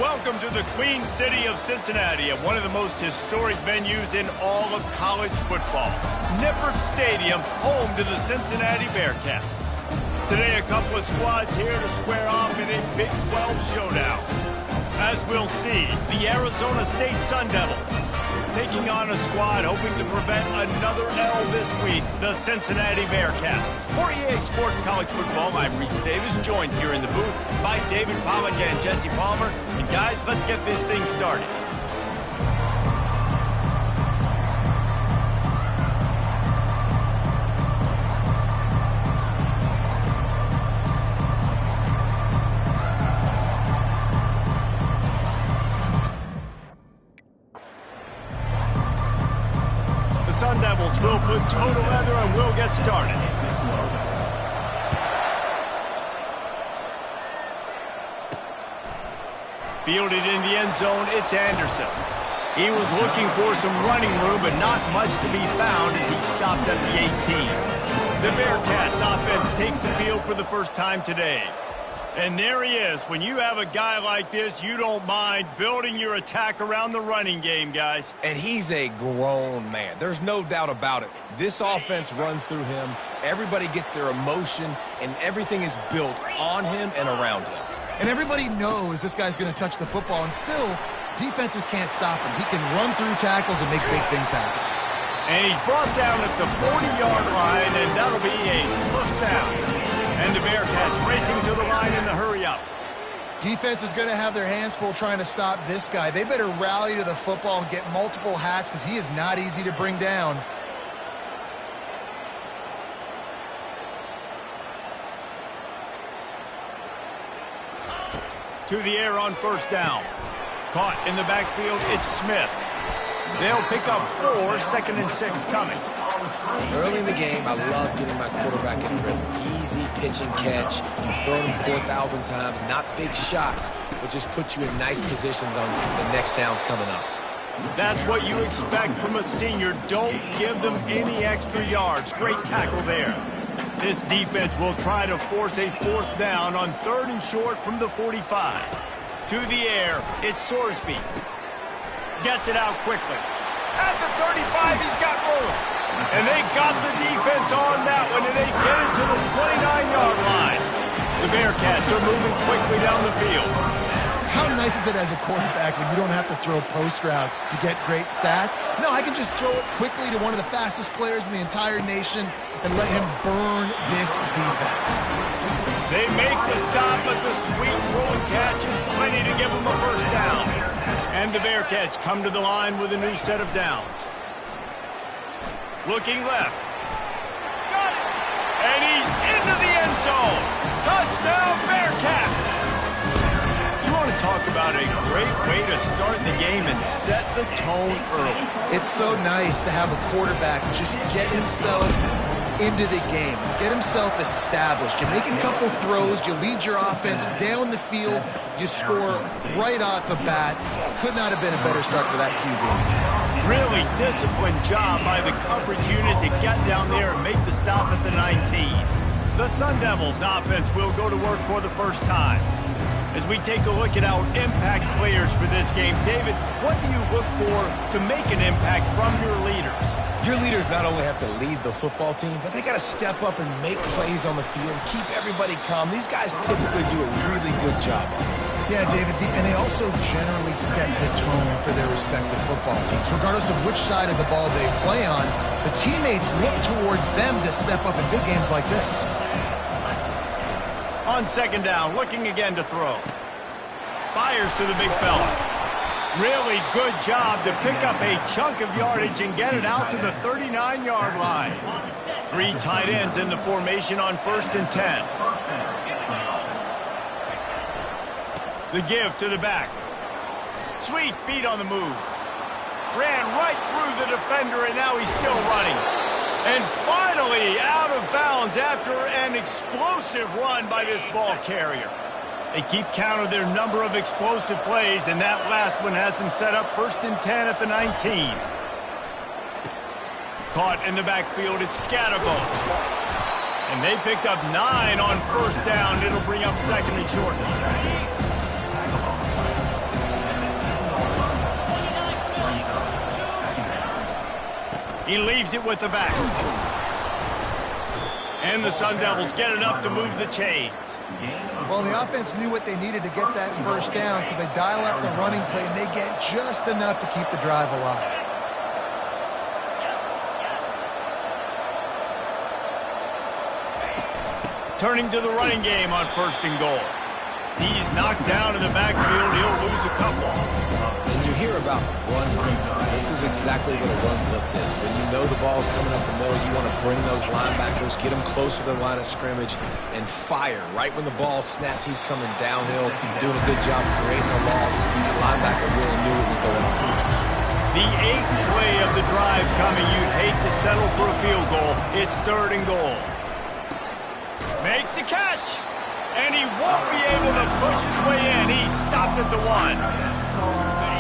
Welcome to the Queen City of Cincinnati at one of the most historic venues in all of college football. Nippert Stadium, home to the Cincinnati Bearcats. Today, a couple of squads here to square off in a Big 12 showdown. As we'll see, the Arizona State Sun Devils taking on a squad hoping to prevent another L this week, the Cincinnati Bearcats. For EA Sports College Football, I'm Reese Davis, joined here in the booth by David Pollack and Jesse Palmer. And guys, let's get this thing started. Sun Devils will put total leather and we'll get started. Fielded in the end zone, it's Anderson. He was looking for some running room, but not much to be found as he stopped at the 18. The Bearcats offense takes the field for the first time today. And there he is. When you have a guy like this, you don't mind building your attack around the running game, guys. And he's a grown man. There's no doubt about it. This offense runs through him. Everybody gets their emotion, and everything is built on him and around him. And everybody knows this guy's going to touch the football, and still, defenses can't stop him. He can run through tackles and make big things happen. And he's brought down at the 40-yard line, and that'll be a first down. And the Bearcats racing to the line in the hurry-up. Defense is going to have their hands full trying to stop this guy. They better rally to the football and get multiple hats because he is not easy to bring down. To the air on first down. Caught in the backfield, it's Smith. They'll pick up 4, 2nd and 6 coming. Early in the game, I love getting my quarterback in rhythm. Easy pitch and catch. You've thrown him 4,000 times. Not big shots, but just put you in nice positions on the next downs coming up. That's what you expect from a senior. Don't give them any extra yards. Great tackle there. This defense will try to force a 4th down on 3rd and short from the 45. To the air, it's Sorsby. Gets it out quickly. At the 35, he's got room. And they got the defense on that one, and they get it to the 29-yard line. The Bearcats are moving quickly down the field. How nice is it as a quarterback when you don't have to throw post routes to get great stats? No, I can just throw it quickly to one of the fastest players in the entire nation and let him burn this defense. They make the stop, but the sweet throwing catch is plenty to give them a first down. And the Bearcats come to the line with a new set of downs. Looking left. Got it! And he's into the end zone. Touchdown, Bearcats! You want to talk about a great way to start the game and set the tone early. It's so nice to have a quarterback just get himself into the game, get himself established. You make a couple throws, you lead your offense down the field, you score right off the bat. Could not have been a better start for that QB. Really disciplined job by the coverage unit to get down there and make the stop at the 19. The Sun Devils offense will go to work for the first time. As we take a look at our impact players for this game, David, what do you look for to make an impact from your leaders? Your leaders not only have to lead the football team, but they got to step up and make plays on the field, keep everybody calm. These guys typically do a really good job of it. Yeah, David, and they also generally set the tone for their respective football teams. Regardless of which side of the ball they play on, the teammates look towards them to step up in big games like this. On second down, looking again to throw. Fires to the big fella. Really good job to pick up a chunk of yardage and get it out to the 39-yard line. 3 tight ends in the formation on 1st and 10. The give to the back. Sweet feet on the move. Ran right through the defender, and now he's still running. And finally out of bounds after an explosive run by this ball carrier. They keep count of their number of explosive plays, and that last one has them set up 1st and 10 at the 19. Caught in the backfield, it's Scatterbo. And they picked up 9 on 1st down. It'll bring up 2nd and short. He leaves it with the back. And the Sun Devils get enough to move the chains. Well, the offense knew what they needed to get that first down, so they dial up the running play, and they get just enough to keep the drive alive. Turning to the running game on 1st and goal. He's knocked down in the backfield. He'll lose a couple. When you hear about run blitzes, this is exactly what a run blitz is. When you know the ball's coming up the middle, you want to bring those linebackers, get them closer to the line of scrimmage, and fire. Right when the ball snapped, he's coming downhill, doing a good job creating a loss. That linebacker really knew what was going on. The 8th play of the drive coming. You'd hate to settle for a field goal. It's 3rd and goal. Makes the catch. And he won't be able to push his way in. He stopped at the 1.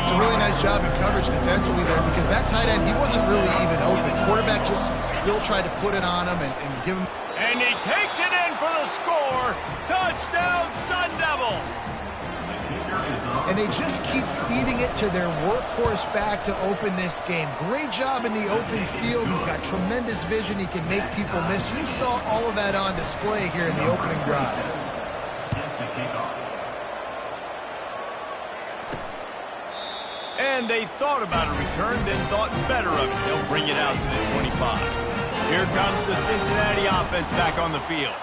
It's a really nice job in coverage defensively there because that tight end, he wasn't really even open. Quarterback just still tried to put it on him and give him. And he takes it in for the score. Touchdown, Sun Devils. And they just keep feeding it to their workhorse back to open this game. Great job in the open field. He's got tremendous vision. He can make people miss. You saw all of that on display here in the opening drive. And they thought about a return, then thought better of it. They'll bring it out to the 25. Here comes the Cincinnati offense back on the field.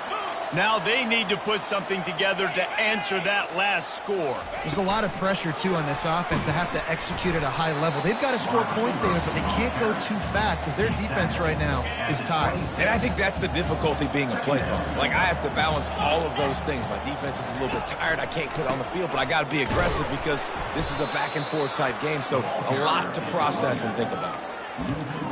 Now they need to put something together to answer that last score. There's a lot of pressure, too, on this offense to have to execute at a high level. They've got to score points, David, but they can't go too fast because their defense right now is tired. And I think that's the difficulty being a play caller. Like, I have to balance all of those things. My defense is a little bit tired. I can't get on the field, but I got to be aggressive because this is a back-and-forth type game, so a lot to process and think about.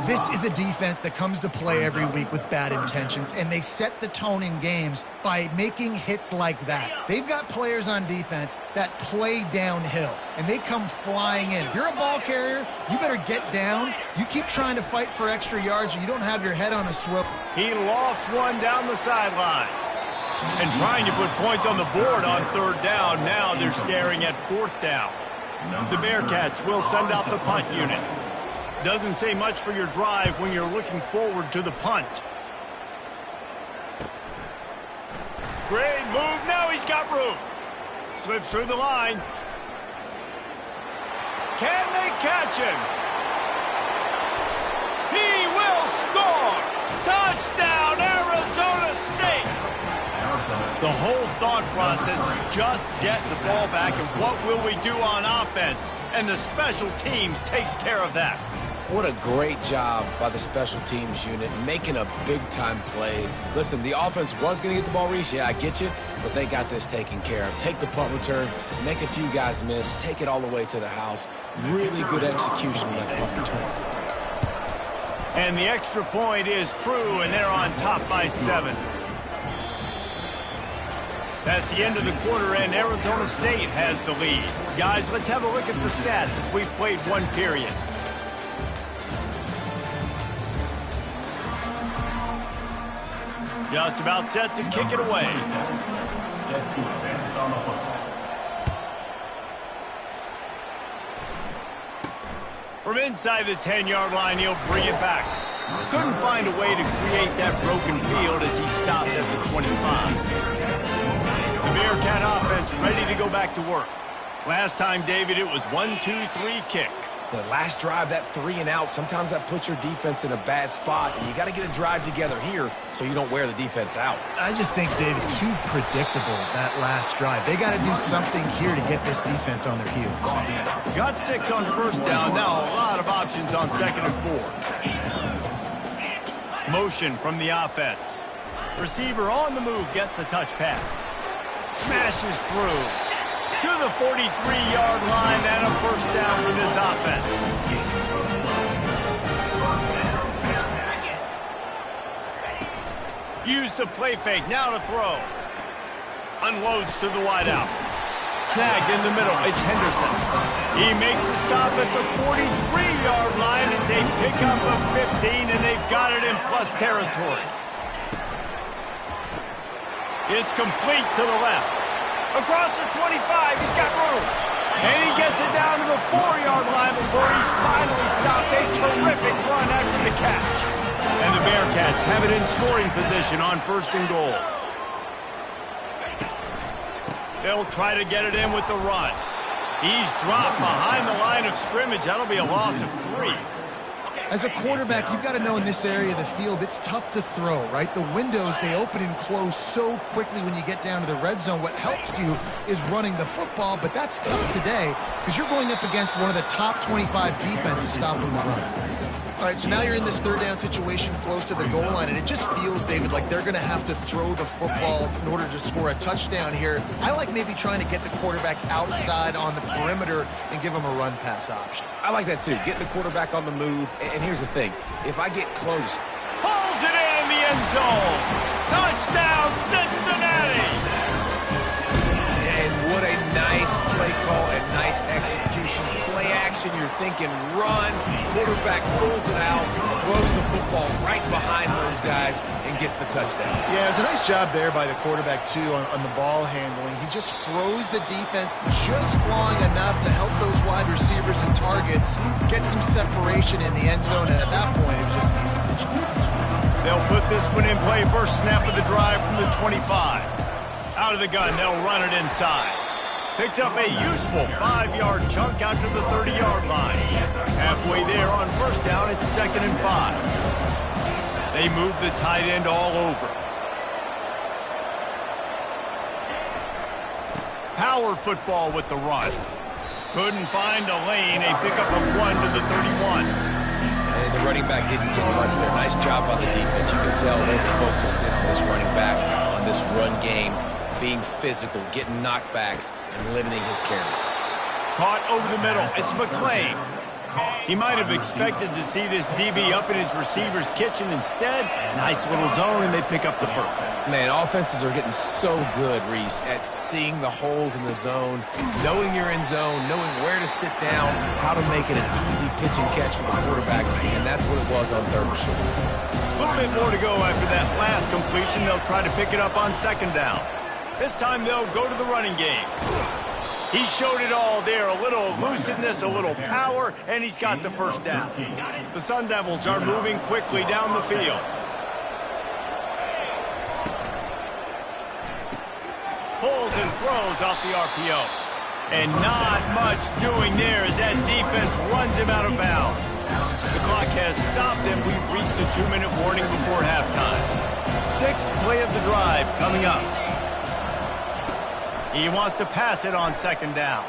This is a defense that comes to play every week with bad intentions, and they set the tone in games by making hits like that. They've got players on defense that play downhill, and they come flying in. If you're a ball carrier, you better get down. You keep trying to fight for extra yards, or you don't have your head on a swivel. He lofts one down the sideline. And trying to put points on the board on 3rd down. Now they're staring at 4th down. The Bearcats will send out the punt unit. Doesn't say much for your drive when you're looking forward to the punt. Great move. Now he's got room. Slips through the line. Can they catch him? He will score. Touchdown, Arizona State. The whole thought process is just get the ball back and what will we do on offense? And the special teams takes care of that. What a great job by the special teams unit, making a big-time play. Listen, the offense was going to get the ball reached. Yeah, I get you, but they got this taken care of. Take the punt return, make a few guys miss, take it all the way to the house. Really good execution on that punt return. And the extra point is true, and they're on top by 7. That's the end of the quarter, and Arizona State has the lead. Guys, let's have a look at the stats as we've played 1 period. Just about set to kick it away. From inside the 10-yard line, he'll bring it back. Couldn't find a way to create that broken field as he stopped at the 25. The Bearcat offense ready to go back to work. Last time, David, it was 1-2-3 kick. The last drive, that 3 and out, sometimes that puts your defense in a bad spot, and you got to get a drive together here so you don't wear the defense out. I just think, David, too predictable, that last drive. They got to do something here to get this defense on their heels. Got 6 on 1st down. Now a lot of options on 2nd and 4. Motion from the offense. Receiver on the move gets the touch pass. Smashes through. To the 43-yard line and a 1st down for this offense. Used the play fake, now to throw. Unloads to the wideout. Snagged in the middle, it's Henderson. He makes the stop at the 43-yard line. It's a pickup of 15, and they've got it in plus territory. It's complete to the left. Across the 25, he's got room. And he gets it down to the 4-yard line before he's finally stopped. A terrific run after the catch. And the Bearcats have it in scoring position on 1st and goal. They'll try to get it in with the run. He's dropped behind the line of scrimmage. That'll be a loss of 3. As a quarterback, you've got to know in this area of the field, it's tough to throw, right? The windows, they open and close so quickly when you get down to the red zone. What helps you is running the football, but that's tough today because you're going up against one of the top 25 defenses stopping the run. All right, so now you're in this 3rd down situation close to the goal line, and it just feels, David, like they're going to have to throw the football in order to score a touchdown here. I like maybe trying to get the quarterback outside on the perimeter and give him a run-pass option. I like that, too. Getting the quarterback on the move. And here's the thing. If I get close... Pulls it in the end zone. Touchdown, Cincinnati. And what a nice play call and nice execution. Play action, you're thinking run. Quarterback pulls it out, throws the football right behind those guys, and gets the touchdown. Yeah, it was a nice job there by the quarterback, too, on the ball handling. He just froze the defense just long enough to help those wide receivers and targets get some separation in the end zone, and at that point, it was just an easy pitch. They'll put this one in play. First snap of the drive from the 25. Out of the gun, they'll run it inside. Picks up a useful 5-yard chunk out to the 30-yard line. Halfway there on 1st down, it's 2nd and 5. They move the tight end all over. Power football with the run. Couldn't find a lane. A pickup of 1 to the 31. And the running back didn't get much there. Nice job on the defense. You can tell they're focused in on this running back, on this run game, being physical, getting knockbacks, and limiting his carries. Caught over the middle. It's McClain. He might have expected to see this DB up in his receiver's kitchen. Instead, nice little zone, and they pick up the first. Man, offenses are getting so good, Reese, at seeing the holes in the zone, knowing you're in zone, knowing where to sit down, how to make it an easy pitch and catch for the quarterback, and that's what it was on 3rd and short. A little bit more to go after that last completion. They'll try to pick it up on 2nd down. This time they'll go to the running game. He showed it all there, a little elusiveness, a little power, and he's got the first down. The Sun Devils are moving quickly down the field. Pulls and throws off the RPO. And not much doing there as that defense runs him out of bounds. The clock has stopped and we've reached the 2-minute warning before halftime. 6th play of the drive coming up. He wants to pass it on 2nd down.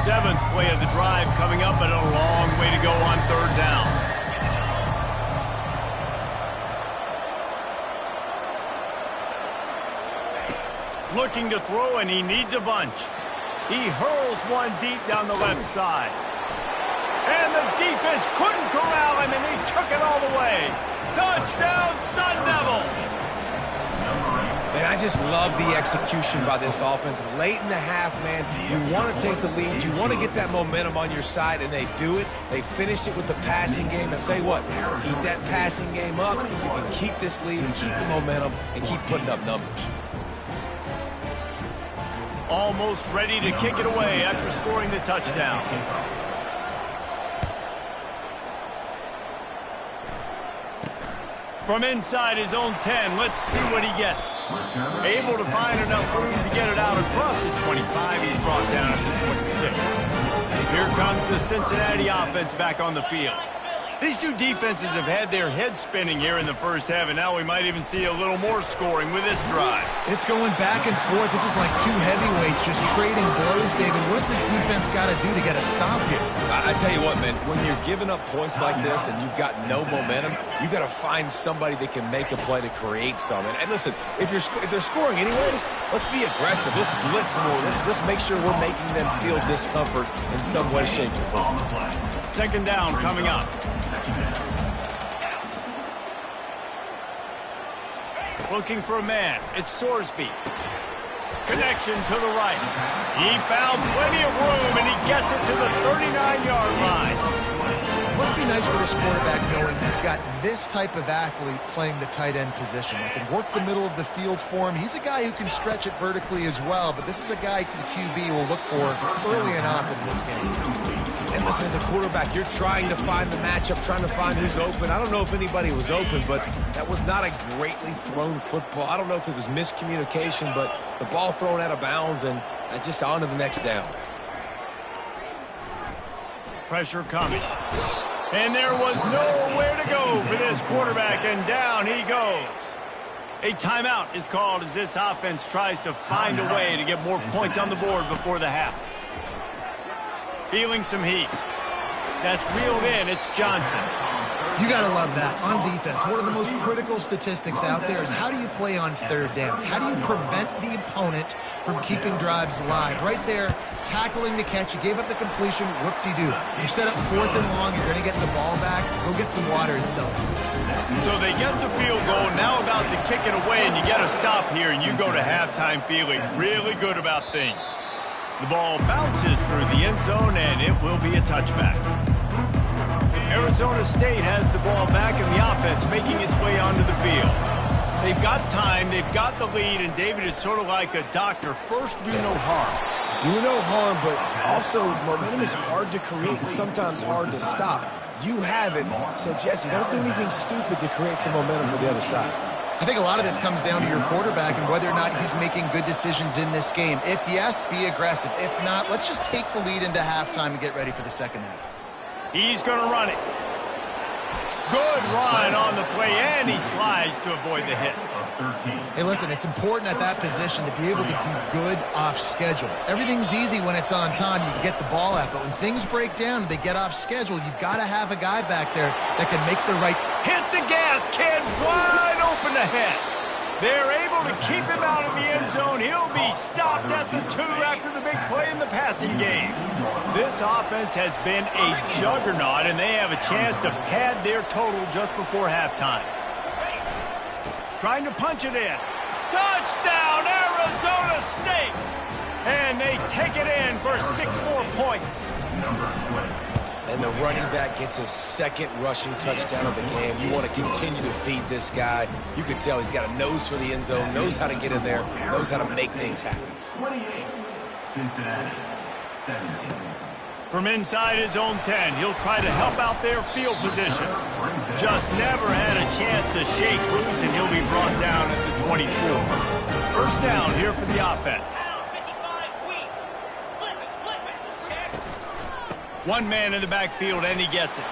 Seventh play of the drive coming up, but a long way to go on 3rd down. Looking to throw, and he needs a bunch. He hurls one deep down the left side. And the defense couldn't corral him, and he took it all the way. Touchdown, Sun Devils! Man, I just love the execution by this offense. Late in the half, man, you want to take the lead. You want to get that momentum on your side, and they do it. They finish it with the passing game. I'll tell you what, keep that passing game up. You can keep this lead, keep the momentum, and keep putting up numbers. Almost ready to kick it away after scoring the touchdown. From inside his own 10, let's see what he gets. Able to find enough room to get it out across the 25. He's brought down at the 26. Here comes the Cincinnati offense back on the field. These two defenses have had their heads spinning here in the first half, and now we might even see a little more scoring with this drive. It's going back and forth. This is like two heavyweights just trading blows, David. What's this defense got to do to get a stop here? I tell you what, man, when you're giving up points like this and you've got no momentum, you've got to find somebody that can make a play to create some. And listen, if they're scoring anyways, let's be aggressive. Let's blitz more. Let's make sure we're making them feel discomfort in some way, shape, or form. 2nd down coming up. Looking for a man. It's Sorsby. Connection to the right. He found plenty of room, and he gets it to the 39-yard line. Must be nice for this quarterback knowing he's got this type of athlete playing the tight end position. That can work the middle of the field for him. He's a guy who can stretch it vertically as well, but this is a guy the QB will look for early and often in this game. And listen, as a quarterback, you're trying to find the matchup, trying to find who's open. I don't know if anybody was open, but that was not a greatly thrown football. I don't know if it was miscommunication, but the ball thrown out of bounds and just on to the next down. Pressure coming. And there was nowhere to go for this quarterback, and down he goes. A timeout is called as this offense tries to find a way to get more points on the board before the half. Feeling some heat. That's reeled in. It's Johnson. You got to love that on defense. One of the most critical statistics out there is how do you play on third down? How do you prevent the opponent from keeping drives alive? Right there, tackling the catch. You gave up the completion. Whoop-de-doo. You set up 4th and long. You're going to get the ball back. Go get some water and sell it. So they get the field goal, now about to kick it away, and you get a stop here, and you go to halftime feeling really good about things. The ball bounces through the end zone, and it will be a touchback. Arizona State has the ball back, and the offense making its way onto the field. They've got time, they've got the lead, and David, it's sort of like a doctor. First, do no harm. Do no harm, but also momentum is hard to create and sometimes hard to stop. You have it, so Jesse, don't do anything stupid to create some momentum for the other side. I think a lot of this comes down to your quarterback and whether or not he's making good decisions in this game. If yes, be aggressive. If not, let's just take the lead into halftime and get ready for the second half. He's going to run it. Good run on the play, and he slides to avoid the hit. Hey, listen, it's important at that position to be able to be good off schedule. Everything's easy when it's on time. You can get the ball out, but when things break down and they get off schedule, you've got to have a guy back there that can make the right... Hit the gas, kid, wide open ahead. They're able to keep him out of the end zone. He'll be stopped at the 2 after the big play in the passing game. This offense has been a juggernaut, and they have a chance to pad their total just before halftime. Trying to punch it in. Touchdown, Arizona State! And they take it in for 6 more points. And the running back gets his 2nd rushing touchdown of the game. You want to continue to feed this guy. You can tell he's got a nose for the end zone, knows how to get in there, knows how to make things happen. 28, Cincinnati, 17. From inside his own 10, he'll try to help out their field position. Just never had a chance to shake loose, and he'll be brought down at the 24. First down here for the offense. One man in the backfield, and he gets it.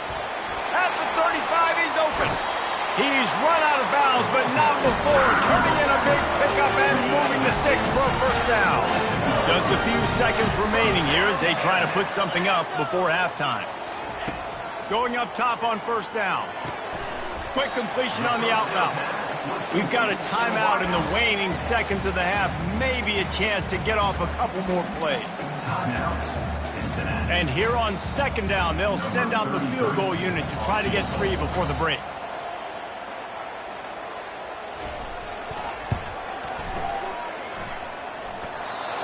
At the 35, he's open. He's run out of bounds, but not before turning in a big pickup and moving the sticks for a first down. Just a few seconds remaining here as they try to put something up before halftime. Going up top on first down. Quick completion on the out route. We've got a timeout in the waning seconds of the half. Maybe a chance to get off a couple more plays. And here on second down, they'll send out the field goal unit to try to get 3 before the break.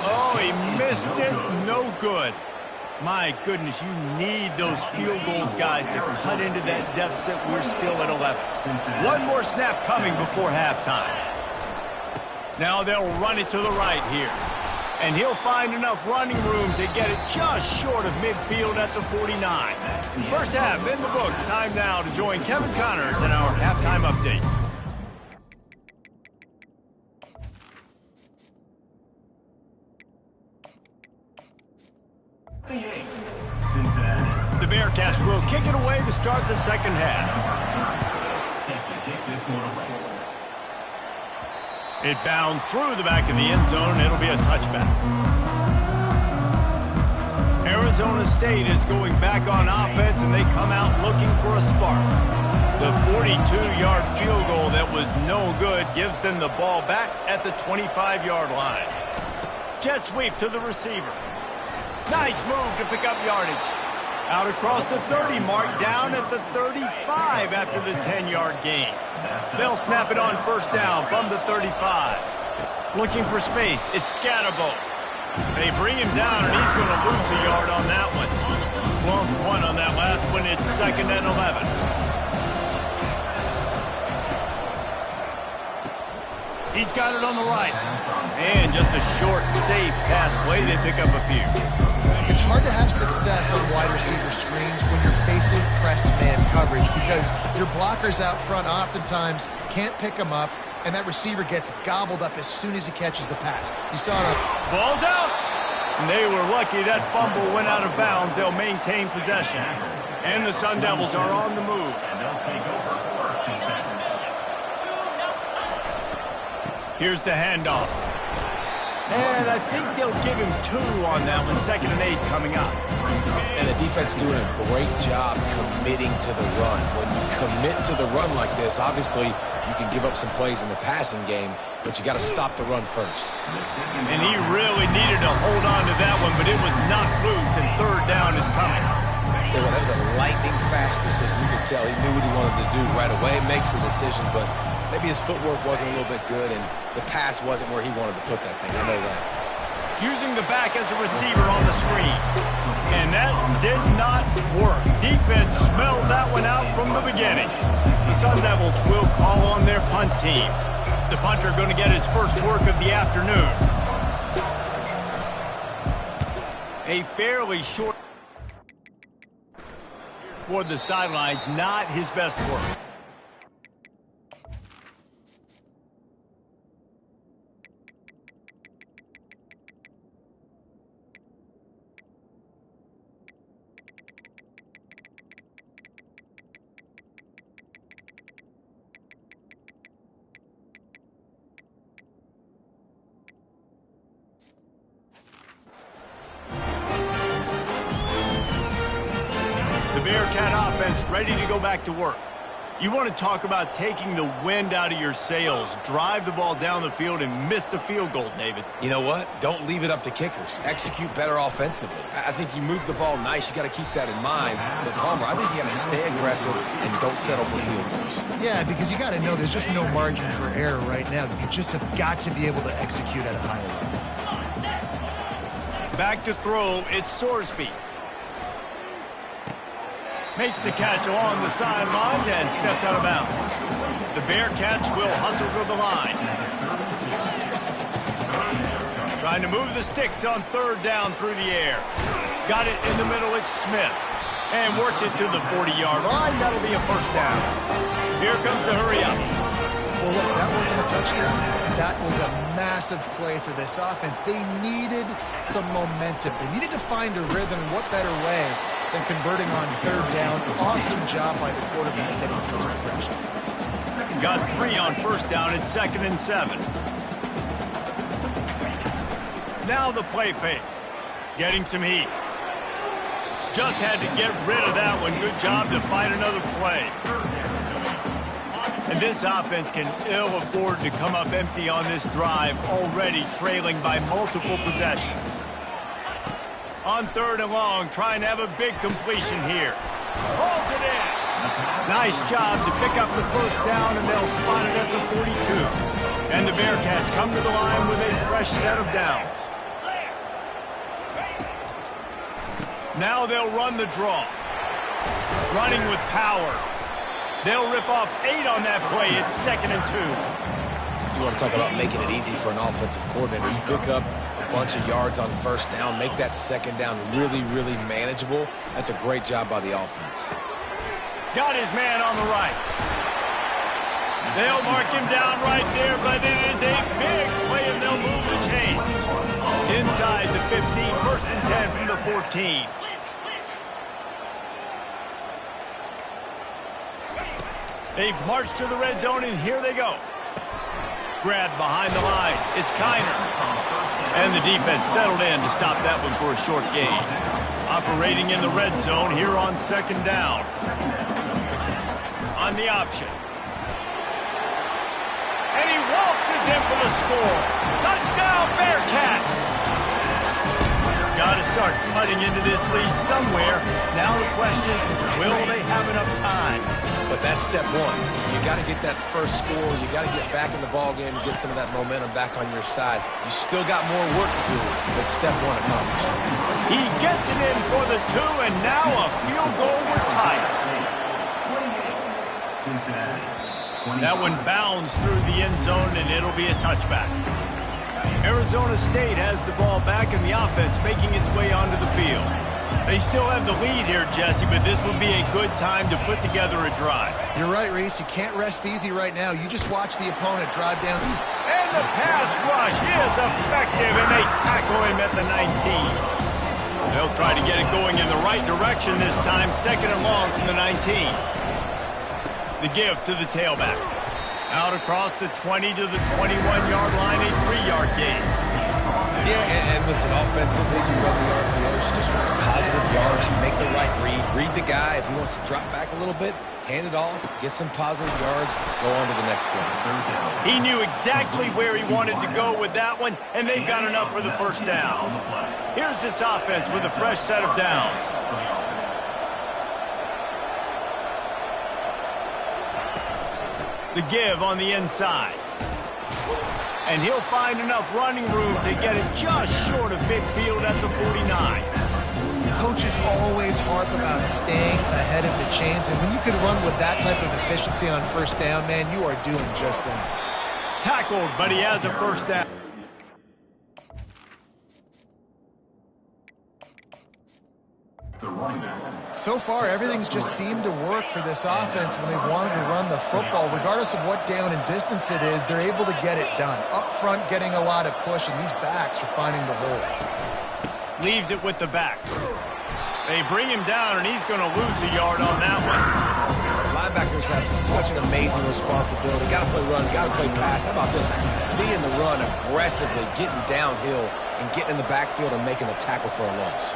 Oh, he missed it. No good. My goodness, you need those field goals, guys, to cut into that deficit. We're still at 11. One more snap coming before halftime. Now they'll run it to the right here. And he'll find enough running room to get it just short of midfield at the 49. First half in the books. Time now to join Kevin Connors in our halftime update. The Bearcats will kick it away to start the second half. Set to kick this one away. It bounds through the back of the end zone, and it'll be a touchback. Arizona State is going back on offense, and they come out looking for a spark. The 42-yard field goal that was no good gives them the ball back at the 25-yard line. Jet sweep to the receiver. Nice move to pick up yardage. Out across the 30 mark, down at the 35 after the 10-yard gain. They'll snap it on first down from the 35. Looking for space, it's Scatterbo. They bring him down, and he's going to lose a yard on that one. Lost 1 on that last one. going. It's 2nd and 11. He's got it on the right. And just a short, safe pass play. They pick up a few. It's hard to have success on wide receiver screens when you're facing press man coverage because your blockers out front oftentimes can't pick them up, and that receiver gets gobbled up as soon as he catches the pass. You saw it. Ball's out. And they were lucky that fumble went out of bounds. They'll maintain possession. And the Sun Devils are on the move. And they'll take over 1st and 2nd. Here's the handoff. And I think they'll give him 2 on that one. 2nd and 8 coming up. And the defense doing a great job committing to the run. When you commit to the run like this, obviously you can give up some plays in the passing game, but you got to stop the run first. And he really needed to hold on to that one, but it was knocked loose, and 3rd down is coming. Tell you what, that was a lightning fast decision. You could tell he knew what he wanted to do right away, makes the decision, but maybe his footwork wasn't a little bit good, and the pass wasn't where he wanted to put that thing. I know that. Using the back as a receiver on the screen. And that did not work. Defense smelled that one out from the beginning. The Sun Devils will call on their punt team. The punter going to get his first work of the afternoon. A fairly short toward the sidelines, not his best work. The Bearcat offense ready to go back to work. You want to talk about taking the wind out of your sails. Drive the ball down the field and miss the field goal, David. You know what? Don't leave it up to kickers. Execute better offensively. I think you move the ball nice. You got to keep that in mind. But Palmer, I think you got to stay aggressive and don't settle for field goals. Yeah, because you got to know there's just no margin for error right now. You just have got to be able to execute at a higher level. Back to throw, it's Sorsby. Makes the catch along the sidelines and steps out of bounds. The Bearcats will hustle to the line. Trying to move the sticks on 3rd down through the air. Got it in the middle, it's Smith. And works it to the 40-yard line. That'll be a 1st down. Here comes the hurry up. Well, look, that wasn't a touchdown. That was a massive play for this offense. They needed some momentum. They needed to find a rhythm. What better way than converting on 3rd down? Awesome job by the quarterback getting first progression. Got 3 on 1st down. It's 2nd and 7. Now the play fake. Getting some heat. Just had to get rid of that one. Good job to find another play. And this offense can ill afford to come up empty on this drive, already trailing by multiple possessions. On 3rd and long, trying to have a big completion here. Hauls it in. Nice job to pick up the 1st down, and they'll spot it at the 42. And the Bearcats come to the line with a fresh set of downs. Now they'll run the draw. Running with power. They'll rip off 8 on that play. It's 2nd and 2. You want to talk about making it easy for an offensive coordinator. You pick up a bunch of yards on 1st down, make that 2nd down really, really manageable. That's a great job by the offense. Got his man on the right. They'll mark him down right there, but it is a big play, and they'll move the chains. Inside the 15, 1st and 10 from the 14. They've marched to the red zone, and here they go. Grab behind the line. It's Kiner. And the defense settled in to stop that one for a short gain. Operating in the red zone here on 2nd down. On the option. And he waltzes in for the score. Touchdown, Bearcats! Got to start cutting into this lead somewhere. Now the question, will they have enough time? But that's step one. You got to get that first score. You got to get back in the ball game and get some of that momentum back on your side. You still got more work to do, but step one accomplished. He gets it in for the 2, and now a field goal retired. That one bounds through the end zone, and it'll be a touchback. Arizona State has the ball back, and the offense making its way onto the field. They still have the lead here, Jesse, but this would be a good time to put together a drive. You're right, Reese. You can't rest easy right now. You just watch the opponent drive down. And the pass rush is effective, and they tackle him at the 19. They'll try to get it going in the right direction this time, 2nd and long from the 19. The give to the tailback. Out across the 20 to the 21-yard line, a 3-yard gain. Yeah, and listen, offensively, you run the RPOs, just want positive yards, make the right read the guy. If he wants to drop back a little bit, hand it off, get some positive yards, go on to the next play. He knew exactly where he wanted to go with that one, and they've got enough for the first down. Here's this offense with a fresh set of downs. The give on the inside. And he'll find enough running room to get it just short of midfield at the 49. Coaches always harp about staying ahead of the chains, and when you can run with that type of efficiency on first down, man, you are doing just that. Tackled, but he has a first down. So far, everything's just seemed to work for this offense when they've wanted to run the football. Regardless of what down and distance it is, they're able to get it done. Up front, getting a lot of push, and these backs are finding the holes. Leaves it with the back. They bring him down, and he's going to lose a yard on that one. Linebackers have such an amazing responsibility. Got to play run, got to play pass. How about this? Seeing the run aggressively, getting downhill, and getting in the backfield and making the tackle for a loss.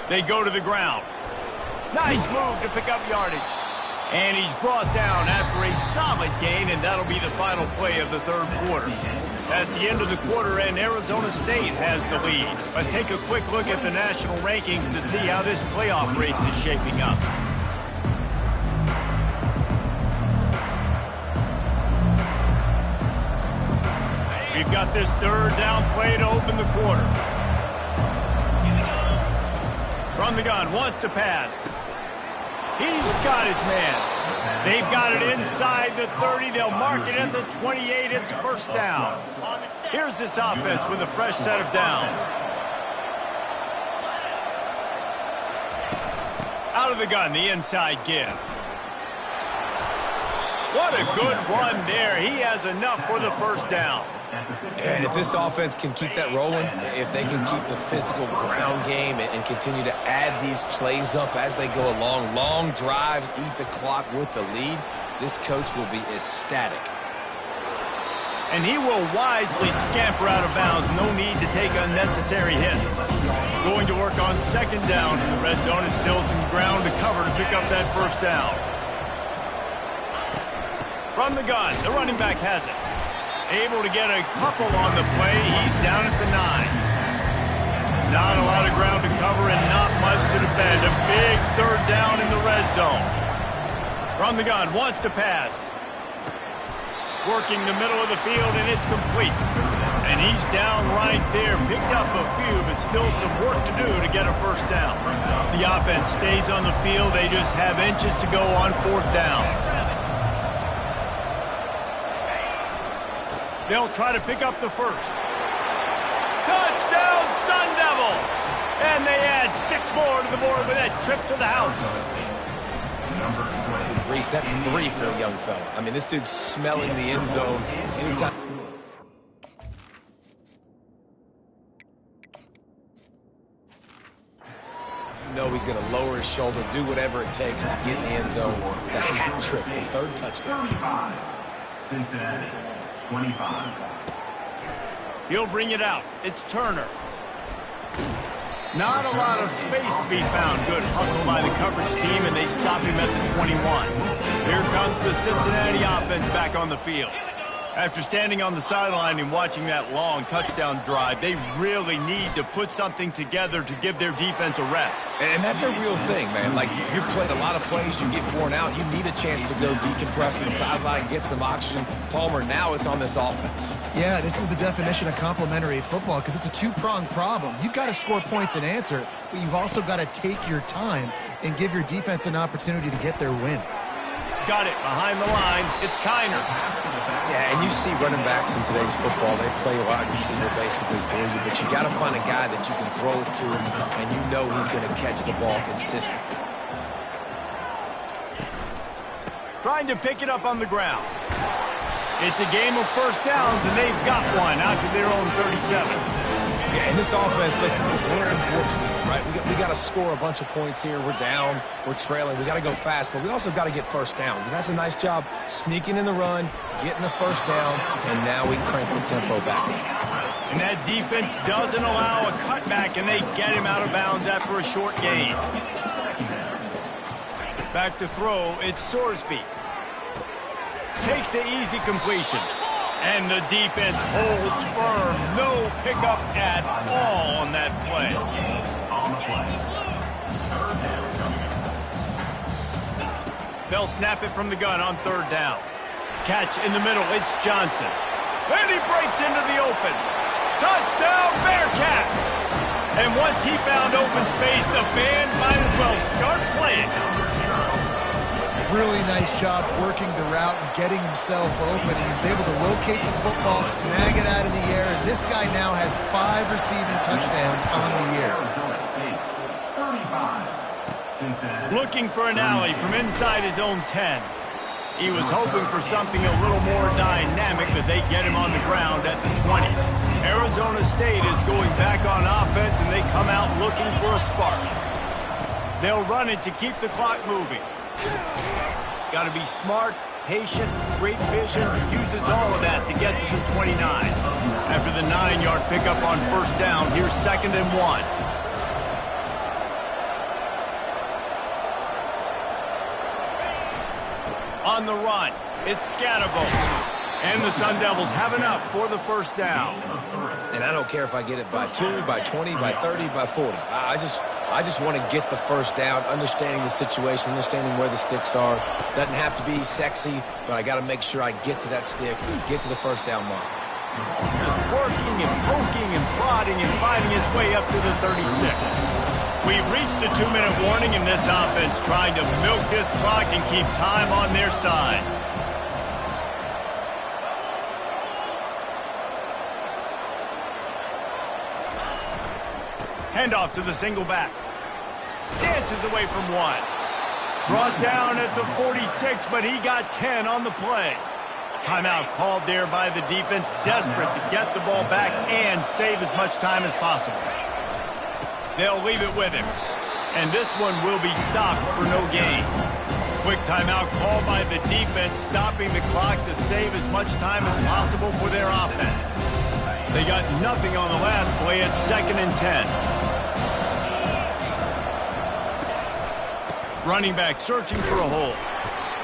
They go to the ground. Nice move to pick up yardage. And he's brought down after a solid gain, and that'll be the final play of the 3rd quarter. That's the end of the quarter, and Arizona State has the lead. Let's take a quick look at the national rankings to see how this playoff race is shaping up. We've got this 3rd down play to open the quarter. From the gun, wants to pass. He's got his man. They've got it inside the 30. They'll mark it at the 28. It's first down. Here's this offense with a fresh set of downs. Out of the gun, the inside give. What a good run there. He has enough for the first down. And if this offense can keep that rolling, if they can keep the physical ground game and continue to add these plays up as they go along, long drives, eat the clock with the lead, this coach will be ecstatic. And he will wisely scamper out of bounds. No need to take unnecessary hits. Going to work on 2nd down in the red zone. Is still some ground to cover to pick up that first down. From the gun, the running back has it. Able to get a couple on the play. He's down at the 9. Not a lot of ground to cover and not much to defend. A big 3rd down in the red zone. From the gun, wants to pass. Working the middle of the field, and it's complete. And he's down right there. Picked up a few, but still some work to do to get a first down. The offense stays on the field. They just have inches to go on 4th down. They'll try to pick up the first. Touchdown, Sun Devils! And they add 6 more to the board with that trip to the house. Reese, that's 3 for a young fella. I mean, this dude's smelling the end zone anytime. No, he's going to lower his shoulder, do whatever it takes to get in the end zone. The hat trick, the 3rd touchdown. 35, Cincinnati, 25. He'll bring it out. It's Turner. Not a lot of space to be found. Good hustle by the coverage team, and they stop him at the 21. Here comes the Cincinnati offense back on the field. After standing on the sideline and watching that long touchdown drive, they really need to put something together to give their defense a rest. And that's a real thing, man. Like, you played a lot of plays, you get worn out, you need a chance to go decompress on the sideline, get some oxygen. Palmer, now it's on this offense. Yeah, this is the definition of complementary football because it's a two-pronged problem. You've got to score points and answer, but you've also got to take your time and give your defense an opportunity to get their win. Got it behind the line. It's Kiner. Yeah, and you see running backs in today's football, they play wide receiver basically for you, but you got to find a guy that you can throw it to, and you know he's going to catch the ball consistently. Trying to pick it up on the ground. It's a game of first downs, and they've got one out to their own 37. Yeah, in this offense, listen, we're important, right? We got to score a bunch of points here. We're down. We're trailing. We got to go fast, but we also got to get first downs. And that's a nice job sneaking in the run, getting the first down, and now we crank the tempo back. And that defense doesn't allow a cutback, and they get him out of bounds after a short gain. Back to throw, it's Sorsby. Takes the easy completion. And the defense holds firm. No pickup at all on that play. They'll snap it from the gun on third down. Catch in the middle. It's Johnson. And he breaks into the open. Touchdown, Bearcats! And once he found open space, the band might as well start playing. Really nice job working the route and getting himself open, and he was able to locate the football, snag it out of the air, and this guy now has 5 receiving touchdowns on the year. Looking for an alley from inside his own 10. He was hoping for something a little more dynamic, but they get him on the ground at the 20. Arizona State is going back on offense, and they come out looking for a spark. They'll run it to keep the clock moving. Got to be smart, patient, great vision, uses all of that to get to the 29. After the 9-yard pickup on first down, here's 2nd and 1. On the run, it's Scatterbo. And the Sun Devils have enough for the first down. And I don't care if I get it by 2, by 20, by 30, by 40. I just want to get the first down, understanding the situation, understanding where the sticks are. Doesn't have to be sexy, but I got to make sure I get to that stick, get to the first down mark. Just working and poking and prodding and finding his way up to the 36. We've reached the 2-minute warning in this offense, trying to milk this clock and keep time on their side. Handoff to the single back. Dances away from 1. Brought down at the 46, but he got 10 on the play. Timeout called there by the defense, desperate to get the ball back and save as much time as possible. They'll leave it with him. And this one will be stopped for no gain. Quick timeout called by the defense, stopping the clock to save as much time as possible for their offense. They got nothing on the last play at 2nd and 10. Running back searching for a hole.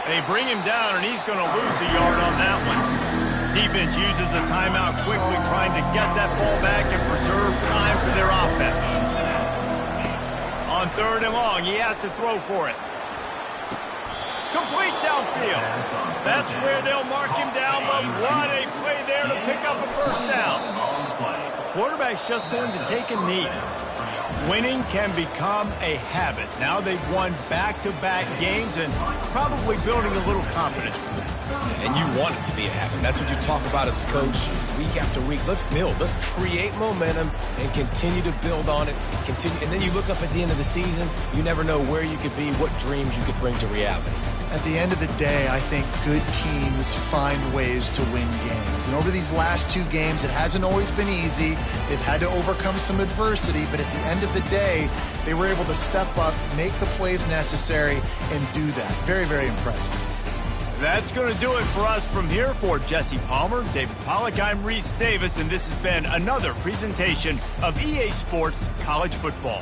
They bring him down, and he's going to lose a yard on that one. Defense uses a timeout quickly, trying to get that ball back and preserve time for their offense. On 3rd and long, he has to throw for it. Complete downfield. That's where they'll mark him down, but what a play there to pick up a first down. Quarterback's just going to take a knee. Winning can become a habit. Now they've won back-to-back games and probably building a little confidence. And you want it to be a habit. That's what you talk about as a coach week after week. Let's build. Let's create momentum and continue to build on it. And then you look up at the end of the season, you never know where you could be, what dreams you could bring to reality. At the end of the day, I think good teams find ways to win games. And over these last 2 games, it hasn't always been easy. They've had to overcome some adversity, but at the end of the day, they were able to step up, make the plays necessary, and do that. Very, very impressive. That's going to do it for us from here. For Jesse Palmer, David Pollack, I'm Reese Davis, and this has been another presentation of EA Sports College Football.